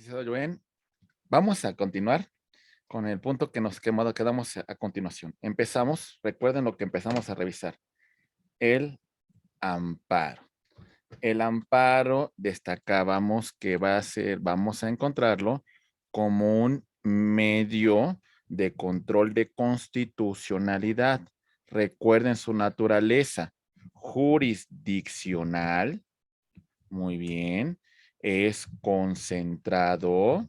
licenciado Joen. Vamos a continuar con el punto que nos quedamos a continuación. Empezamos, recuerden lo que empezamos a revisar, el amparo. El amparo destacábamos que vamos a encontrarlo como un medio de control de constitucionalidad. Recuerden su naturaleza jurisdiccional. Muy bien. Es concentrado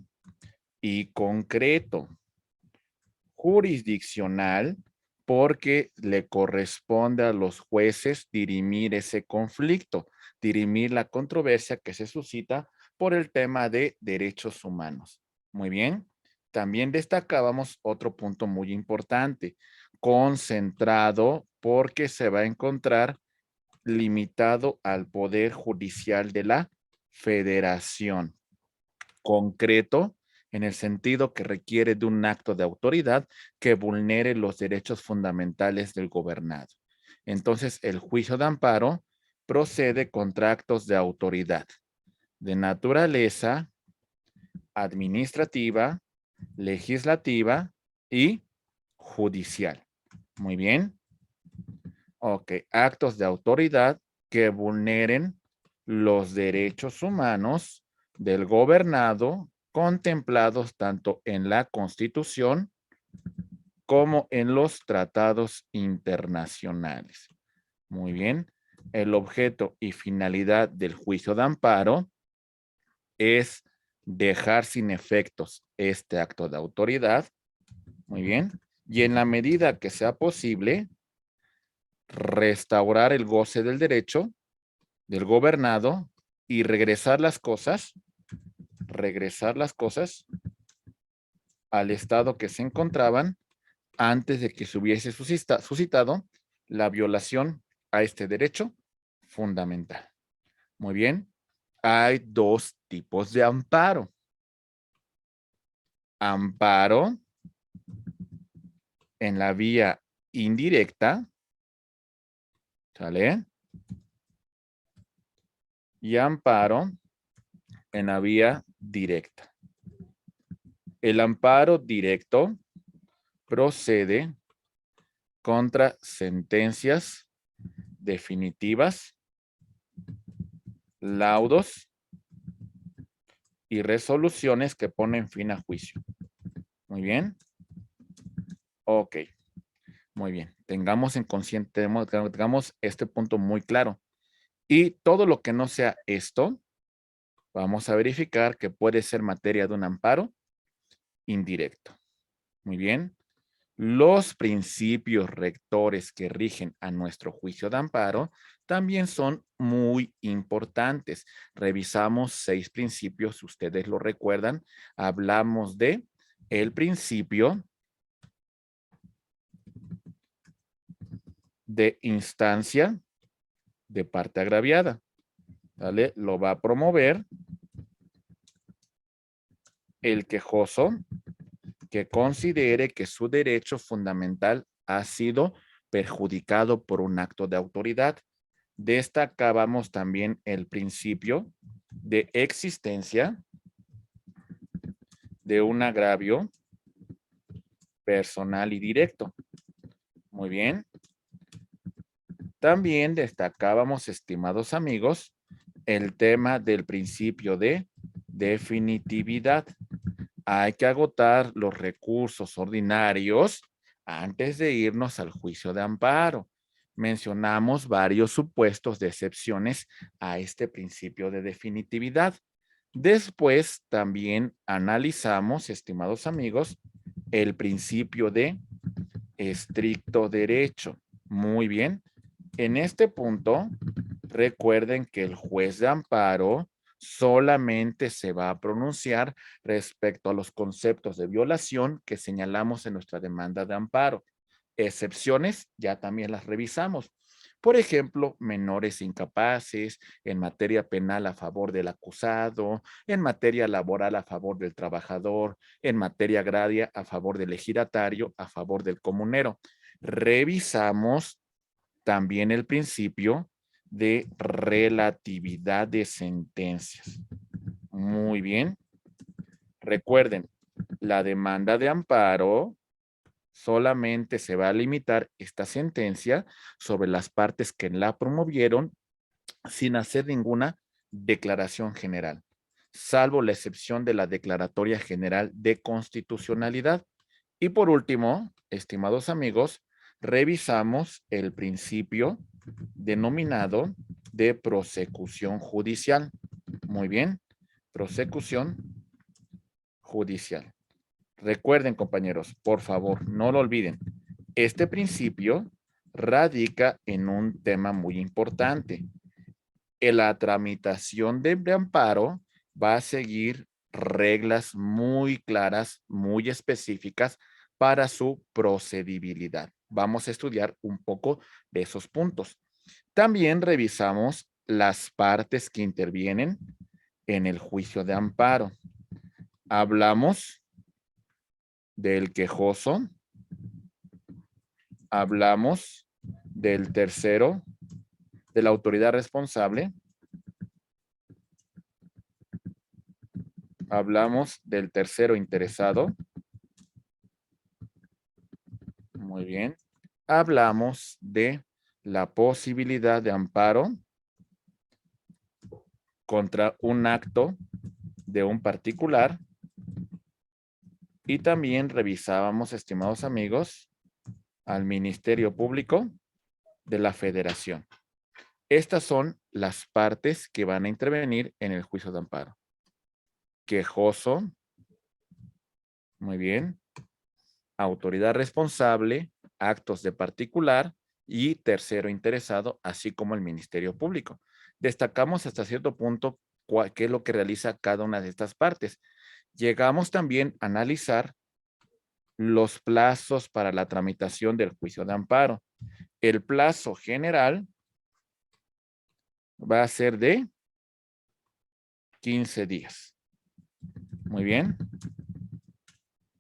y concreto. Jurisdiccional porque le corresponde a los jueces dirimir ese conflicto, dirimir la controversia que se suscita por el tema de derechos humanos. Muy bien. También destacábamos otro punto muy importante, concentrado porque se va a encontrar limitado al poder judicial de la federación. Concreto en el sentido que requiere de un acto de autoridad que vulnere los derechos fundamentales del gobernado. Entonces, el juicio de amparo procede contra actos de autoridad de naturaleza administrativa, legislativa y judicial. Muy bien. Ok, actos de autoridad que vulneren los derechos humanos del gobernado contemplados tanto en la Constitución como en los tratados internacionales. Muy bien. El objeto y finalidad del juicio de amparo es dejar sin efectos este acto de autoridad. Muy bien. Y en la medida que sea posible, restaurar el goce del derecho del gobernado y regresar las cosas al estado que se encontraban antes de que se hubiese suscitado la violación a este derecho fundamental. Muy bien. Hay dos tipos de amparo. Amparo en la vía indirecta, ¿sale? Y amparo en la vía directa. El amparo directo procede contra sentencias definitivas, laudos y resoluciones que ponen fin a juicio. Muy bien. Ok. Muy bien. Tengamos este punto muy claro. Y todo lo que no sea esto, vamos a verificar que puede ser materia de un amparo indirecto. Muy bien. Los principios rectores que rigen a nuestro juicio de amparo también son muy importantes. Revisamos 6 principios, si ustedes lo recuerdan. Hablamos de el principio de instancia de parte agraviada. ¿Vale? Lo va a promover el quejoso que considere que su derecho fundamental ha sido perjudicado por un acto de autoridad. Destacábamos también el principio de existencia de un agravio personal y directo. Muy bien. También destacábamos, estimados amigos, el tema del principio de definitividad. Hay que agotar los recursos ordinarios antes de irnos al juicio de amparo. Mencionamos varios supuestos de excepciones a este principio de definitividad. Después también analizamos, estimados amigos, el principio de estricto derecho. Muy bien. En este punto, recuerden que el juez de amparo solamente se va a pronunciar respecto a los conceptos de violación que señalamos en nuestra demanda de amparo. Excepciones ya también las revisamos. Por ejemplo, menores incapaces, en materia penal a favor del acusado, en materia laboral a favor del trabajador, en materia agraria a favor del ejidatario, a favor del comunero. Revisamos también el principio de relatividad de sentencias. Muy bien. Recuerden, la demanda de amparo solamente se va a limitar esta sentencia sobre las partes que la promovieron sin hacer ninguna declaración general, salvo la excepción de la Declaratoria General de Constitucionalidad. Y por último, estimados amigos, revisamos el principio denominado de prosecución judicial. Muy bien, prosecución judicial. Recuerden, compañeros, por favor, no lo olviden. Este principio radica en un tema muy importante. En la tramitación de amparo va a seguir reglas muy claras, muy específicas para su procedibilidad. Vamos a estudiar un poco de esos puntos. También revisamos las partes que intervienen en el juicio de amparo. Hablamos del quejoso, hablamos del tercero, de la autoridad responsable, hablamos del tercero interesado. Muy bien. Hablamos de la posibilidad de amparo contra un acto de un particular. Y también revisábamos, estimados amigos, al Ministerio Público de la Federación. Estas son las partes que van a intervenir en el juicio de amparo. Quejoso. Muy bien. Autoridad responsable, actos de particular y tercero interesado, así como el Ministerio Público. Destacamos hasta cierto punto qué es lo que realiza cada una de estas partes. Llegamos también a analizar los plazos para la tramitación del juicio de amparo. El plazo general va a ser de 15 días. Muy bien.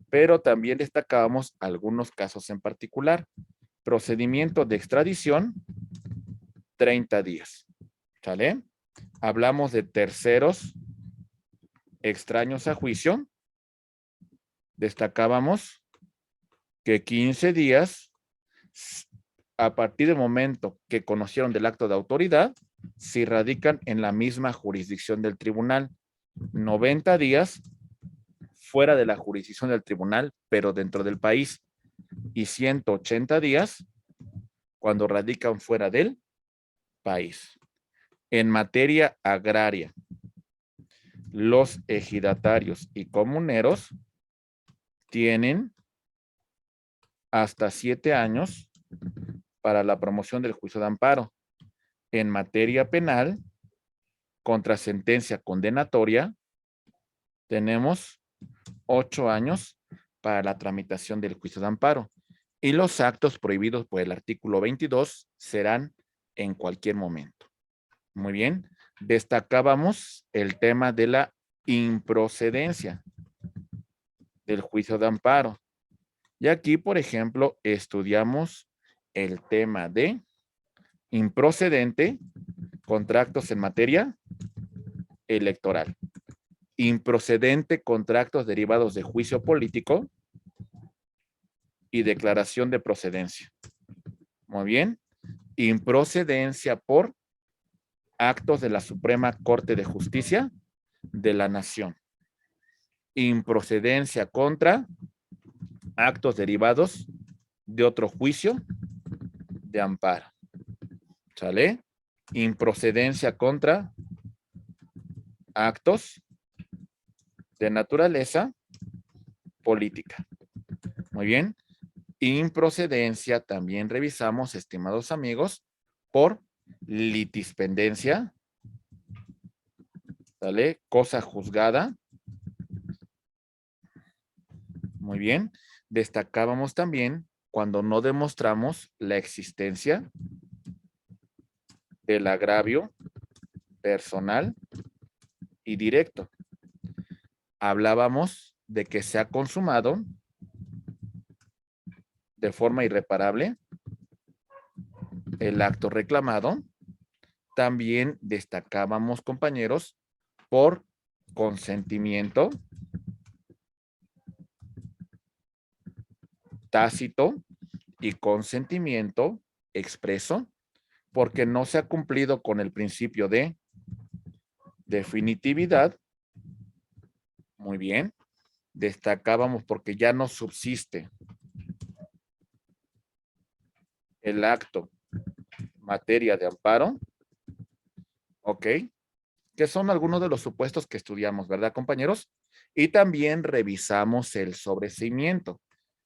Pero también destacábamos algunos casos en particular. Procedimiento de extradición, 30 días. ¿Sale? Hablamos de terceros extraños a juicio. Destacábamos que 15 días, a partir del momento que conocieron del acto de autoridad, si radican en la misma jurisdicción del tribunal. 90 días fuera de la jurisdicción del tribunal, pero dentro del país. Y 180 días cuando radican fuera del país. En materia agraria, los ejidatarios y comuneros tienen hasta 7 años para la promoción del juicio de amparo. En materia penal, contra sentencia condenatoria, tenemos 8 años para la tramitación del juicio de amparo. Y los actos prohibidos por el artículo 22 serán en cualquier momento. Muy bien. Destacábamos el tema de la improcedencia del juicio de amparo. Y aquí, por ejemplo, estudiamos el tema de improcedente contra actos en materia electoral. Improcedente contra actos derivados de juicio político y declaración de procedencia. Muy bien. Improcedencia por actos de la Suprema Corte de Justicia de la Nación. Improcedencia contra actos derivados de otro juicio de amparo. ¿Sale? Improcedencia contra actos de naturaleza política. Muy bien. Improcedencia también revisamos, estimados amigos, por litispendencia, ¿sale? Cosa juzgada. Muy bien. Destacábamos también cuando no demostramos la existencia del agravio personal y directo. Hablábamos de que se ha consumado de forma irreparable el acto reclamado. También destacábamos, compañeros, por consentimiento tácito y consentimiento expreso, porque no se ha cumplido con el principio de definitividad. Muy bien. Destacábamos porque ya no subsiste el acto materia de amparo. ¿Ok? Que son algunos de los supuestos que estudiamos, ¿verdad, compañeros? Y también revisamos el sobreseimiento.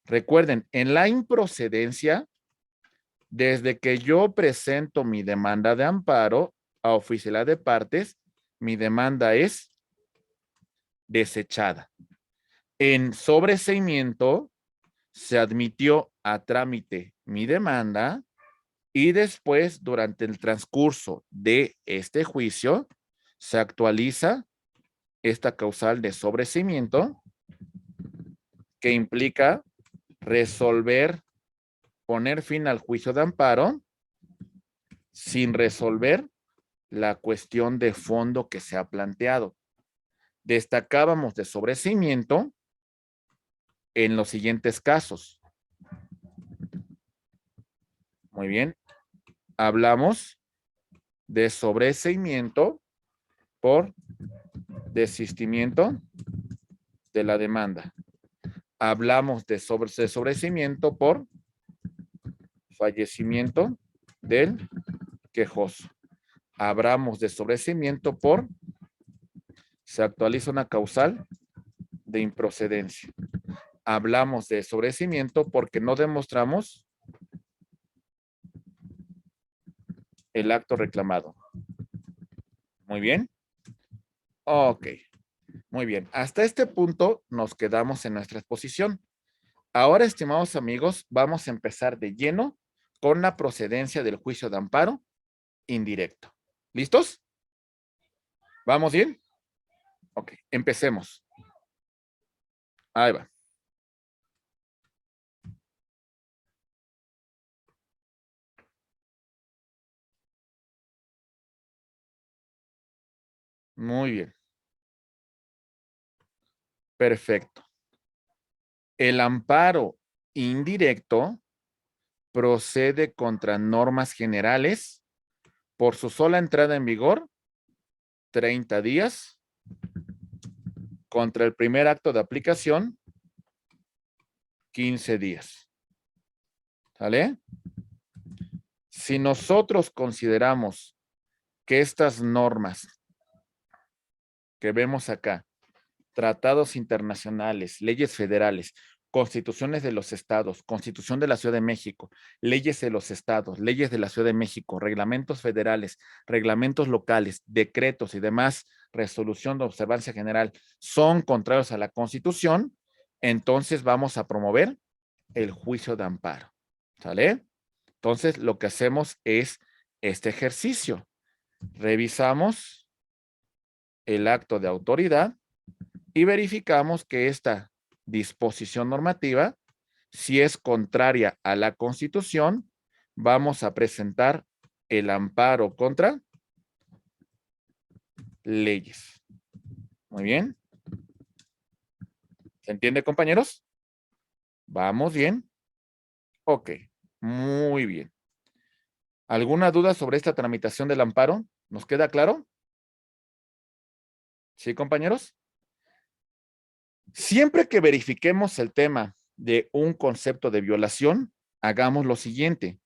Recuerden, en la improcedencia, desde que yo presento mi demanda de amparo a oficialidad de partes, mi demanda es desechada. En sobreseimiento, se admitió a trámite mi demanda y después, durante el transcurso de este juicio, se actualiza esta causal de sobreseimiento que implica resolver, poner fin al juicio de amparo sin resolver la cuestión de fondo que se ha planteado. Destacábamos de sobreseimiento en los siguientes casos. Muy bien. Hablamos de sobreseimiento por desistimiento de la demanda. Hablamos de sobreseimiento por fallecimiento del quejoso. Hablamos de sobreseimiento por se actualiza una causal de improcedencia. Hablamos de sobreseimiento porque no demostramos el acto reclamado. Muy bien. Ok. Muy bien. Hasta este punto nos quedamos en nuestra exposición. Ahora, estimados amigos, vamos a empezar de lleno con la procedencia del juicio de amparo indirecto. ¿Listos? ¿Vamos bien? Ok, empecemos. Ahí va. Muy bien. Perfecto. El amparo indirecto procede contra normas generales por su sola entrada en vigor, 30 días, contra el primer acto de aplicación, 15 días. ¿Sale? Si nosotros consideramos que estas normas que vemos acá, tratados internacionales, leyes federales, constituciones de los estados, constitución de la Ciudad de México, leyes de los estados, leyes de la Ciudad de México, reglamentos federales, reglamentos locales, decretos y demás, resolución de observancia general, son contrarios a la Constitución, entonces vamos a promover el juicio de amparo. ¿Sale? Entonces, lo que hacemos es este ejercicio. Revisamos el acto de autoridad y verificamos que esta disposición normativa, si es contraria a la Constitución, vamos a presentar el amparo contra leyes. Muy bien. ¿Se entiende, compañeros? ¿Vamos bien? Ok, muy bien. ¿Alguna duda sobre esta tramitación del amparo? ¿Nos queda claro? ¿Sí, compañeros? Siempre que verifiquemos el tema de un concepto de violación, hagamos lo siguiente.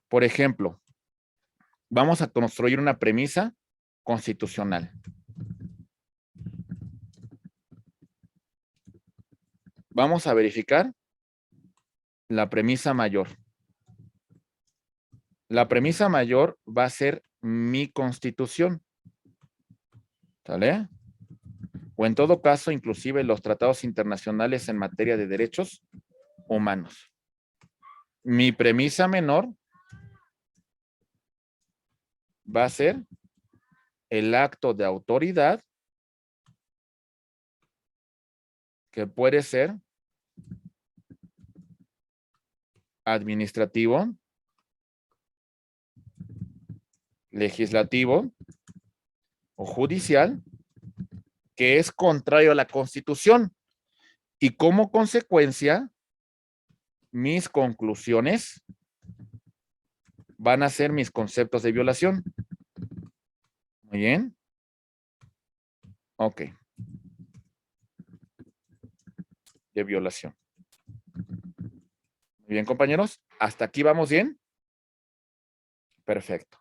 Por ejemplo, vamos a construir una premisa constitucional. Vamos a verificar la premisa mayor. La premisa mayor va a ser mi constitución. ¿Sale? O en todo caso, inclusive los tratados internacionales en materia de derechos humanos. Mi premisa menor va a ser el acto de autoridad que puede ser administrativo, legislativo o judicial, que es contrario a la Constitución y como consecuencia mis conclusiones van a ser mis conceptos de violación. Muy bien. Ok. De violación. Muy bien, compañeros. ¿Hasta aquí vamos bien? Perfecto.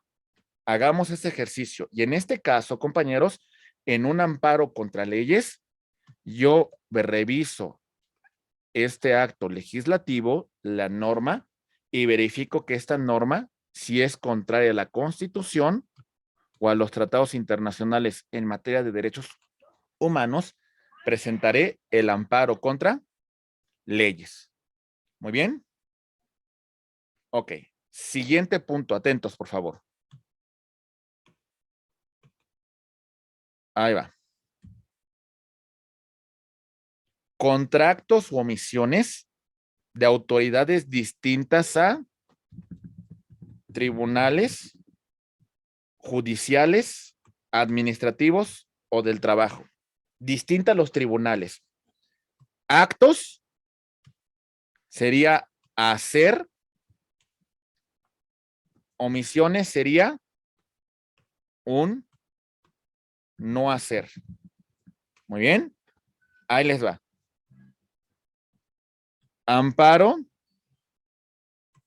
Hagamos este ejercicio. Y en este caso, compañeros, en un amparo contra leyes, yo reviso este acto legislativo, la norma, y verifico que esta norma, si es contraria a la Constitución o a los tratados internacionales en materia de derechos humanos, presentaré el amparo contra leyes. Muy bien. Ok. Siguiente punto. Atentos, por favor. Ahí va. Contratos u omisiones de autoridades distintas a tribunales judiciales, administrativos o del trabajo. Distinta a los tribunales. Actos sería hacer, omisiones sería un no hacer. Muy bien, ahí les va. Amparo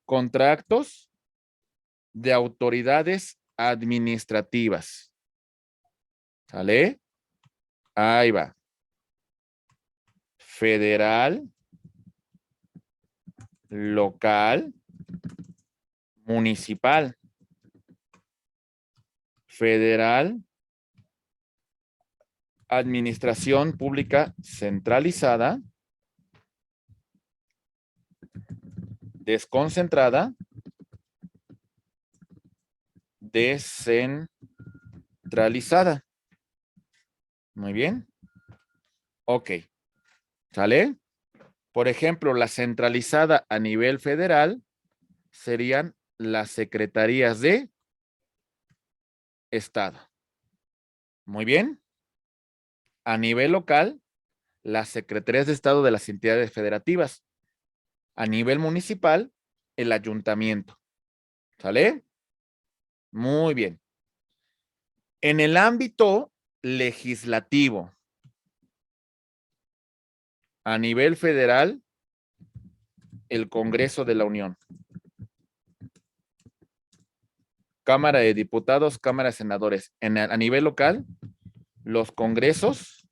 contra actos de autoridades administrativas. ¿Sale? Ahí va. Federal, local, municipal. Federal, administración pública centralizada, desconcentrada, descentralizada. Muy bien. Ok. ¿Sale? Por ejemplo, la centralizada a nivel federal serían las secretarías de Estado. Muy bien. A nivel local, las secretarías de Estado de las entidades federativas. A nivel municipal, el ayuntamiento. ¿Sale? Muy bien. En el ámbito legislativo, a nivel federal, el Congreso de la Unión. Cámara de Diputados, Cámara de Senadores. A nivel local, los congresos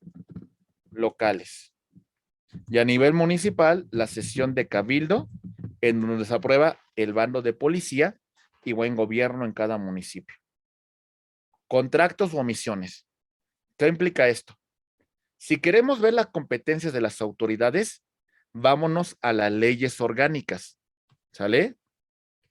locales. Y a nivel municipal, la sesión de cabildo, en donde se aprueba el bando de policía y buen gobierno en cada municipio. Contratos o omisiones. ¿Qué implica esto? Si queremos ver las competencias de las autoridades, vámonos a las leyes orgánicas. ¿Sale?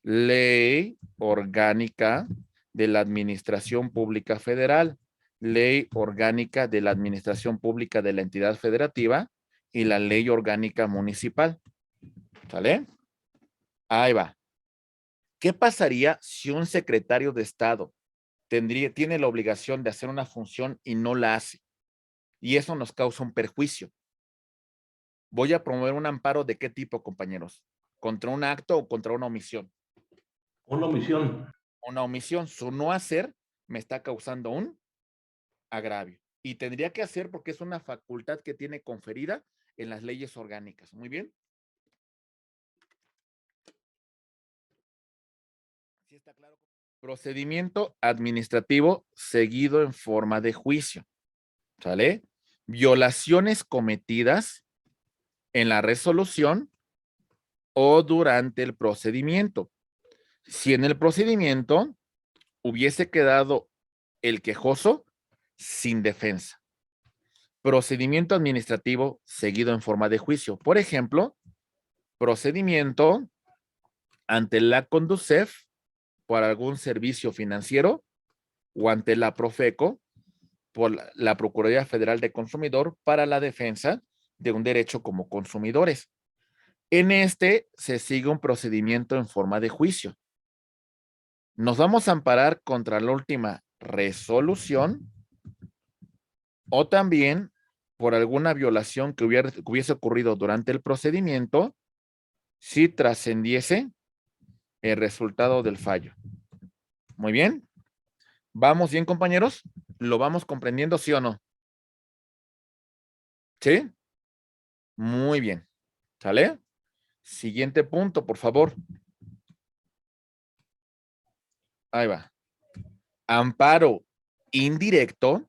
Ley orgánica de la Administración Pública Federal, ley orgánica de la Administración Pública de la entidad federativa y la ley orgánica municipal. ¿Sale? Ahí va. ¿Qué pasaría si un secretario de Estado tiene la obligación de hacer una función y no la hace? Y eso nos causa un perjuicio. Voy a promover un amparo de qué tipo, compañeros, contra un acto o contra una omisión. Una omisión. Una omisión, su no hacer me está causando un agravio. Y tendría que hacer porque es una facultad que tiene conferida en las leyes orgánicas. Muy bien. ¿Sí está claro? Procedimiento administrativo seguido en forma de juicio. ¿Sale? Violaciones cometidas en la resolución o durante el procedimiento. Si en el procedimiento hubiese quedado el quejoso sin defensa. Procedimiento administrativo seguido en forma de juicio. Por ejemplo, procedimiento ante la Conducef por algún servicio financiero o ante la Profeco por la Procuraduría Federal de Consumidor para la defensa de un derecho como consumidores. En este se sigue un procedimiento en forma de juicio. Nos vamos a amparar contra la última resolución o también por alguna violación que hubiese ocurrido durante el procedimiento si trascendiese el resultado del fallo. Muy bien. ¿Vamos bien, compañeros? ¿Lo vamos comprendiendo, sí o no? ¿Sí? Muy bien. ¿Sale? Siguiente punto, por favor. Ahí va. Amparo indirecto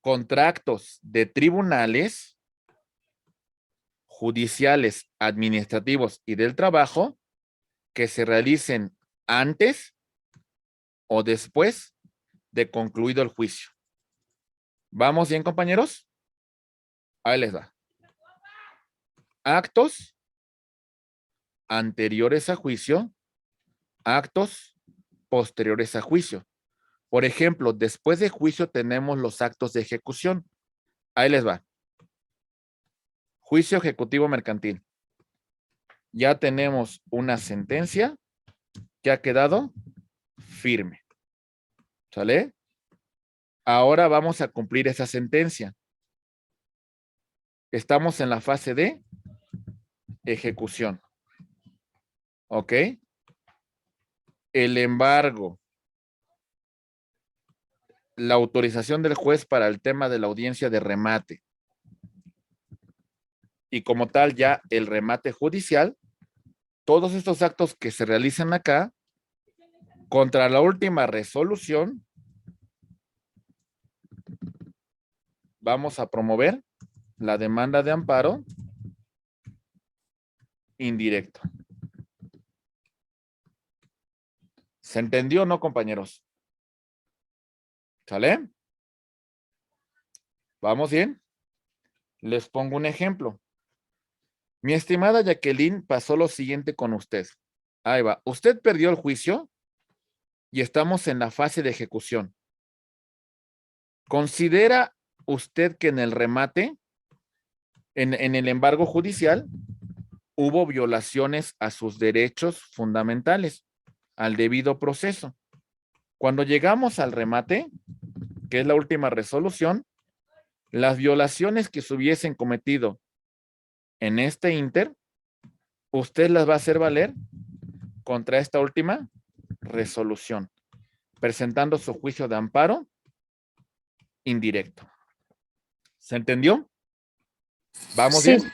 contra actos de tribunales judiciales, administrativos y del trabajo que se realicen antes o después de concluido el juicio. ¿Vamos bien, compañeros? Ahí les va. Actos anteriores a juicio, actos posteriores a juicio. Por ejemplo, después de juicio tenemos los actos de ejecución. Ahí les va. Juicio ejecutivo mercantil. Ya tenemos una sentencia que ha quedado firme. ¿Sale? Ahora vamos a cumplir esa sentencia. Estamos en la fase de ejecución. ¿Ok? El embargo. La autorización del juez para el tema de la audiencia de remate. Y como tal, ya el remate judicial, todos estos actos que se realizan acá, contra la última resolución, vamos a promover la demanda de amparo indirecto. ¿Se entendió o no, compañeros? ¿Sale? ¿Vamos bien? Les pongo un ejemplo. Mi estimada Jacqueline pasó lo siguiente con usted. Ahí va. Usted perdió el juicio y estamos en la fase de ejecución. ¿Considera usted que en el remate, en el embargo judicial, hubo violaciones a sus derechos fundamentales, al debido proceso? Cuando llegamos al remate, que es la última resolución, las violaciones que se hubiesen cometido en este inter, usted las va a hacer valer contra esta última resolución, presentando su juicio de amparo indirecto. ¿Se entendió? ¿Vamos Sí. bien?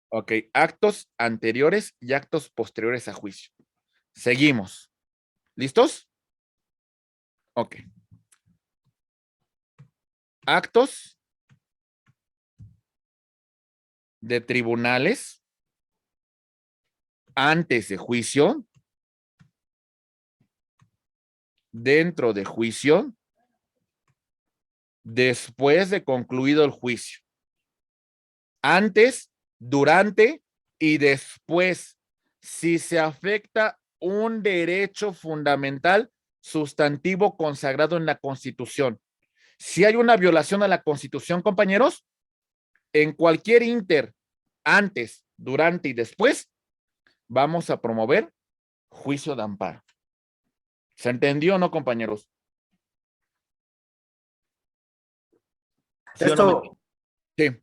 Ok, actos anteriores y actos posteriores a juicio. Seguimos. ¿Listos? Ok. Actos de tribunales antes de juicio, dentro de juicio, después de concluido el juicio. Antes, durante y después, si se afecta un derecho fundamental sustantivo consagrado en la Constitución. Si hay una violación a la Constitución, compañeros, en cualquier inter, antes, durante y después, vamos a promover juicio de amparo. ¿Se entendió o no, compañeros? ¿Sí o no? Esto, Sí.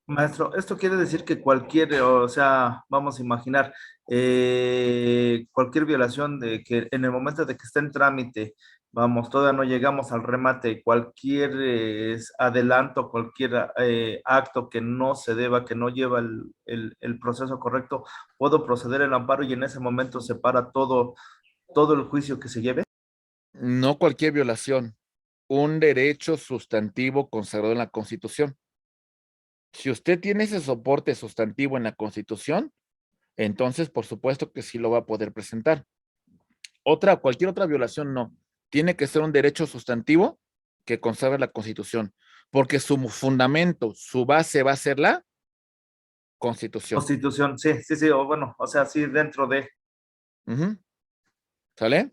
maestro, esto quiere decir que cualquier, o sea, vamos a imaginar, cualquier violación de que en el momento de que está en trámite, vamos, todavía no llegamos al remate, cualquier adelanto, cualquier acto que no se deba, que no lleva el proceso correcto, puedo proceder el amparo y en ese momento se para todo el juicio que se lleve. No cualquier violación, un derecho sustantivo consagrado en la Constitución. Si usted tiene ese soporte sustantivo en la Constitución, entonces por supuesto que sí lo va a poder presentar. Cualquier otra violación no. Tiene que ser un derecho sustantivo que consagra la Constitución, porque su fundamento, su base va a ser la Constitución. Constitución, sí, sí, sí, o bueno, o sea, sí, dentro de... ¿Sale?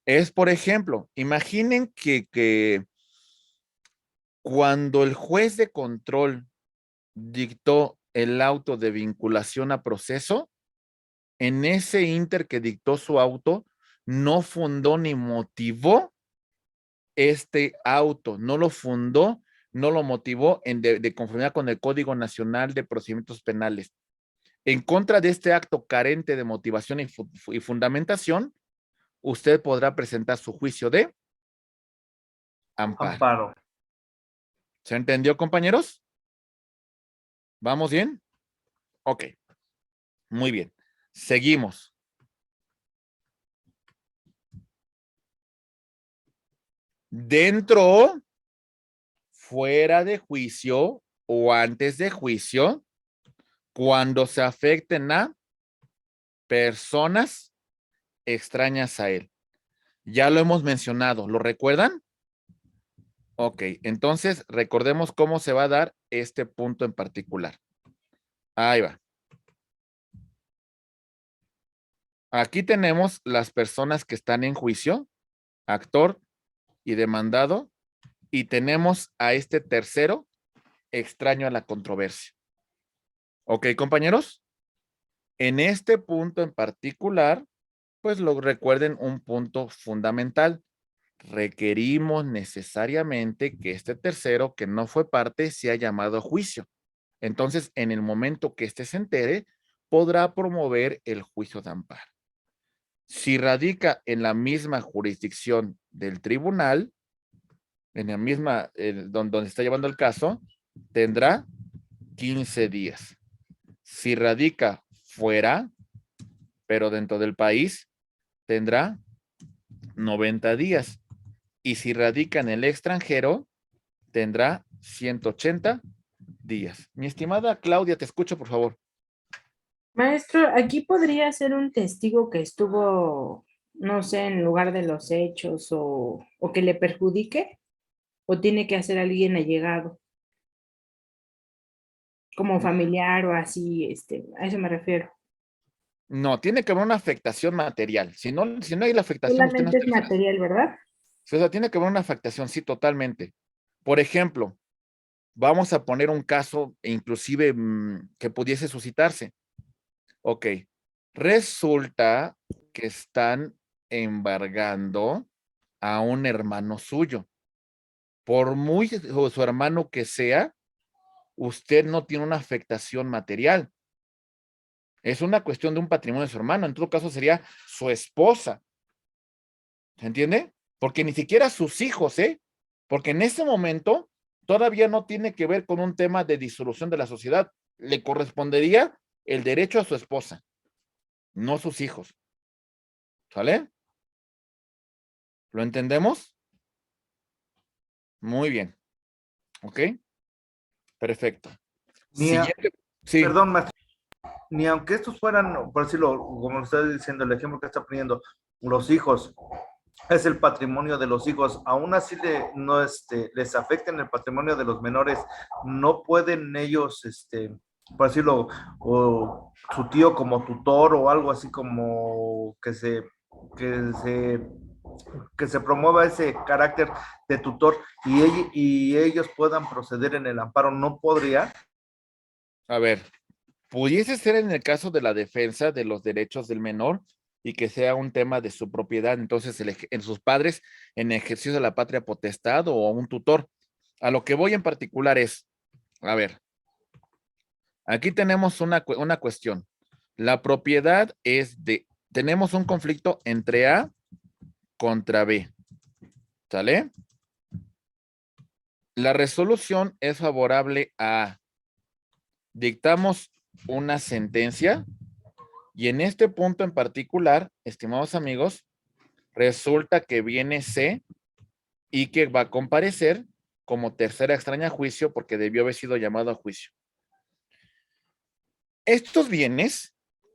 Es, por ejemplo, imaginen que cuando el juez de control dictó el auto de vinculación a proceso, en ese inter que dictó su auto, no fundó ni motivó este auto, no lo fundó, no lo motivó de conformidad con el Código Nacional de Procedimientos Penales. En contra de este acto carente de motivación y fundamentación, usted podrá presentar su juicio de amparo. Amparo. ¿Se entendió, compañeros? ¿Vamos bien? Ok. Muy bien. Seguimos. Dentro, fuera de juicio o antes de juicio, cuando se afecten a personas extrañas a él. Ya lo hemos mencionado, ¿lo recuerdan? Ok, entonces recordemos cómo se va a dar este punto en particular. Ahí va. Aquí tenemos las personas que están en juicio, actor y demandado, y tenemos a este tercero extraño a la controversia. Ok, compañeros. En este punto en particular, pues lo recuerden un punto fundamental. Requerimos necesariamente que este tercero que no fue parte sea llamado a juicio. Entonces, en el momento que éste se entere, podrá promover el juicio de amparo. Si radica en la misma jurisdicción del tribunal, en la misma, donde está llevando el caso, tendrá 15 días. Si radica fuera, pero dentro del país, tendrá 90 días. Y si radica en el extranjero, tendrá 180 días. Mi estimada Claudia, te escucho, por favor. Maestro, aquí podría ser un testigo que estuvo, no sé, en lugar de los hechos o que le perjudique, o tiene que hacer alguien allegado, como familiar o así, a eso me refiero. No, tiene que haber una afectación material. Si no hay la afectación, usted no Solamente está es material, ¿verdad? o sea, tiene que haber una afectación, sí, totalmente. Por ejemplo, vamos a poner un caso inclusive que pudiese suscitarse. Ok, resulta que están embargando a un hermano suyo. Por muy su hermano que sea, usted no tiene una afectación material. Es una cuestión de un patrimonio de su hermano. En todo caso, sería su esposa. ¿Se entiende? Porque ni siquiera sus hijos, ¿eh? Porque en ese momento todavía no tiene que ver con un tema de disolución de la sociedad. Le correspondería el derecho a su esposa, no sus hijos. ¿Sale? ¿Lo entendemos? Muy bien. ¿Ok? Perfecto. Siguiente. Sí. Perdón, maestro, ni aunque estos fueran, por decirlo, como lo está diciendo, el ejemplo que está poniendo, los hijos, es el patrimonio de los hijos, aún así no, les afecta en el patrimonio de los menores, no pueden ellos, por decirlo, o su tío como tutor o algo así como que se, que se promueva ese carácter de tutor y ellos puedan proceder en el amparo, ¿no podría? A ver, pudiese ser en el caso de la defensa de los derechos del menor y que sea un tema de su propiedad, entonces en sus padres en ejercicio de la patria potestad o un tutor. A lo que voy en particular es, a ver, aquí tenemos una cuestión. La propiedad tenemos un conflicto entre A contra B, ¿sale? La resolución es favorable a A. Dictamos una sentencia y en este punto en particular, estimados amigos, resulta que viene C y que va a comparecer como tercera extraña a juicio porque debió haber sido llamado a juicio. Estos bienes,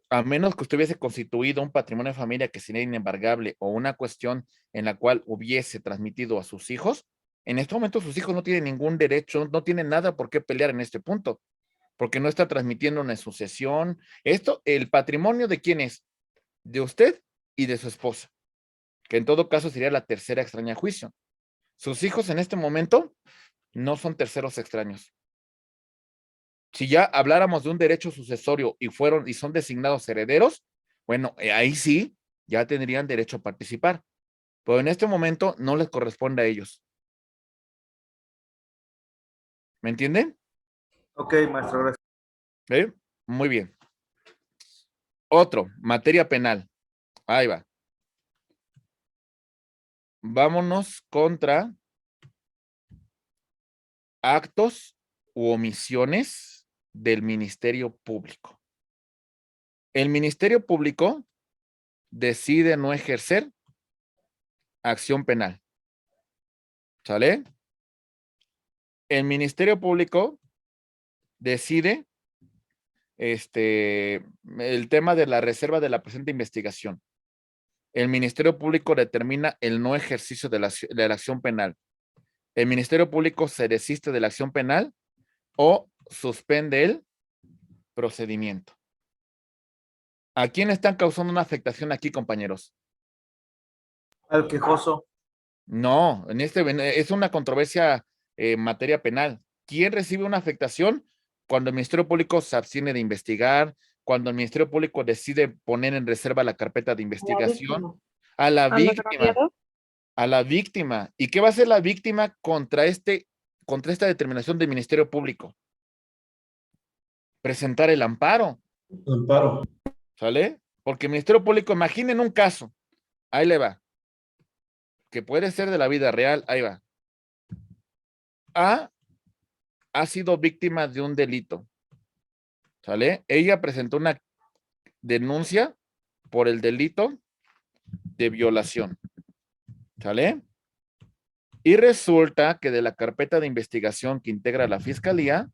a menos que usted hubiese constituido un patrimonio de familia que sería inembargable o una cuestión en la cual hubiese transmitido a sus hijos, en este momento sus hijos no tienen ningún derecho, no tienen nada por qué pelear en este punto, porque no está transmitiendo una sucesión. Esto, el patrimonio de quién es, de usted y de su esposa, que en todo caso sería la tercera extraña a juicio. Sus hijos en este momento no son terceros extraños. Si ya habláramos de un derecho sucesorio y son designados herederos, bueno, ahí sí, ya tendrían derecho a participar. Pero en este momento no les corresponde a ellos. ¿Me entienden? Ok, maestro, gracias. ¿Eh? Muy bien. Otro, materia penal. Ahí va. Vámonos contra actos u omisiones del Ministerio Público. El Ministerio Público decide no ejercer acción penal. ¿Sale? El Ministerio Público decide el tema de la reserva de la presente investigación. El Ministerio Público determina el no ejercicio de la acción penal. El Ministerio Público se desiste de la acción penal o suspende el procedimiento. ¿A quién están causando una afectación aquí, compañeros? Al quejoso. No, es una controversia en materia penal. ¿Quién recibe una afectación? Cuando el Ministerio Público se abstiene de investigar, cuando el Ministerio Público decide poner en reserva la carpeta de investigación, a la víctima, a la víctima. ¿Y qué va a hacer la víctima contra esta determinación del Ministerio Público? Presentar el amparo. Amparo. ¿Sale? Porque el Ministerio Público, imaginen un caso, ahí le va, que puede ser de la vida real, ahí va. Ha sido víctima de un delito, ¿sale? Ella presentó una denuncia por el delito de violación, ¿sale? Y resulta que de la carpeta de investigación que integra la fiscalía,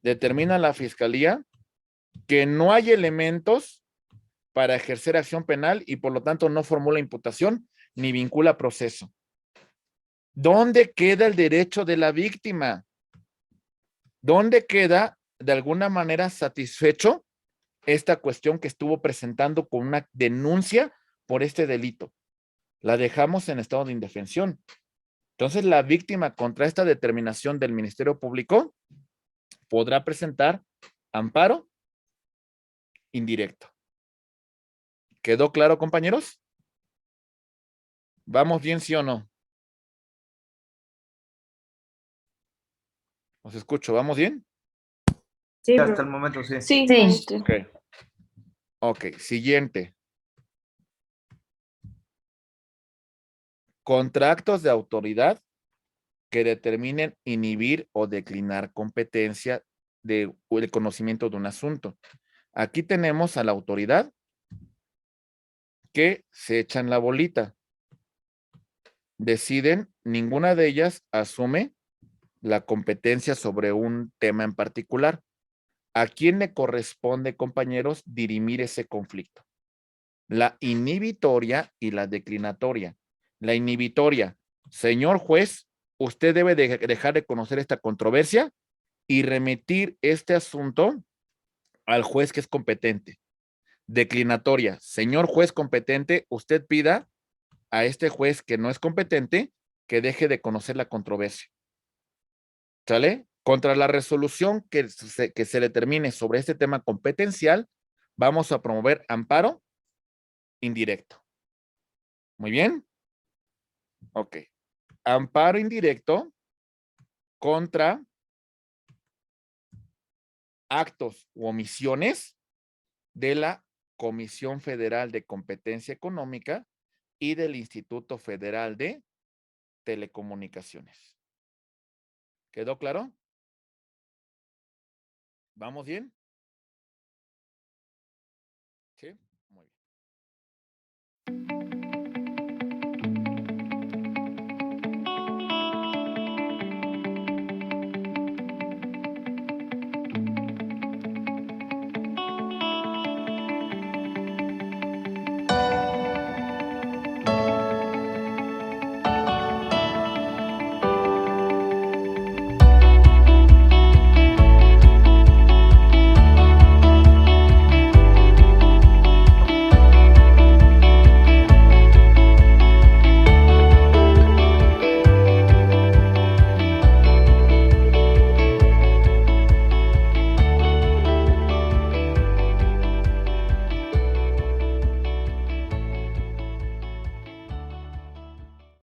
determina la fiscalía que no hay elementos para ejercer acción penal y por lo tanto no formula imputación ni vincula proceso. ¿Dónde queda el derecho de la víctima? ¿Dónde queda de alguna manera satisfecho esta cuestión que estuvo presentando con una denuncia por este delito? La dejamos en estado de indefensión. Entonces, la víctima contra esta determinación del Ministerio Público podrá presentar amparo indirecto. ¿Quedó claro, compañeros? ¿Vamos bien, sí o no? Os escucho, ¿vamos bien? Sí, Hasta el momento sí. Sí, Sí. maestro. Ok, siguiente. Contra actos de autoridad que determinen inhibir o declinar competencia o el conocimiento de un asunto. Aquí tenemos a la autoridad que se echan la bolita. Deciden, ninguna de ellas asume la competencia sobre un tema en particular. ¿A quién le corresponde, compañeros, dirimir ese conflicto? La inhibitoria y la declinatoria. La inhibitoria, señor juez, usted debe dejar de conocer esta controversia y remitir este asunto al juez que es competente. Declinatoria, señor juez competente, usted pida a este juez que no es competente que deje de conocer la controversia. ¿Sale? Contra la resolución que se determine sobre este tema competencial, vamos a promover amparo indirecto. Muy bien. Ok. Amparo indirecto contra actos u omisiones de la Comisión Federal de Competencia Económica y del Instituto Federal de Telecomunicaciones. ¿Quedó claro? ¿Vamos bien? ¿Sí? Muy bien.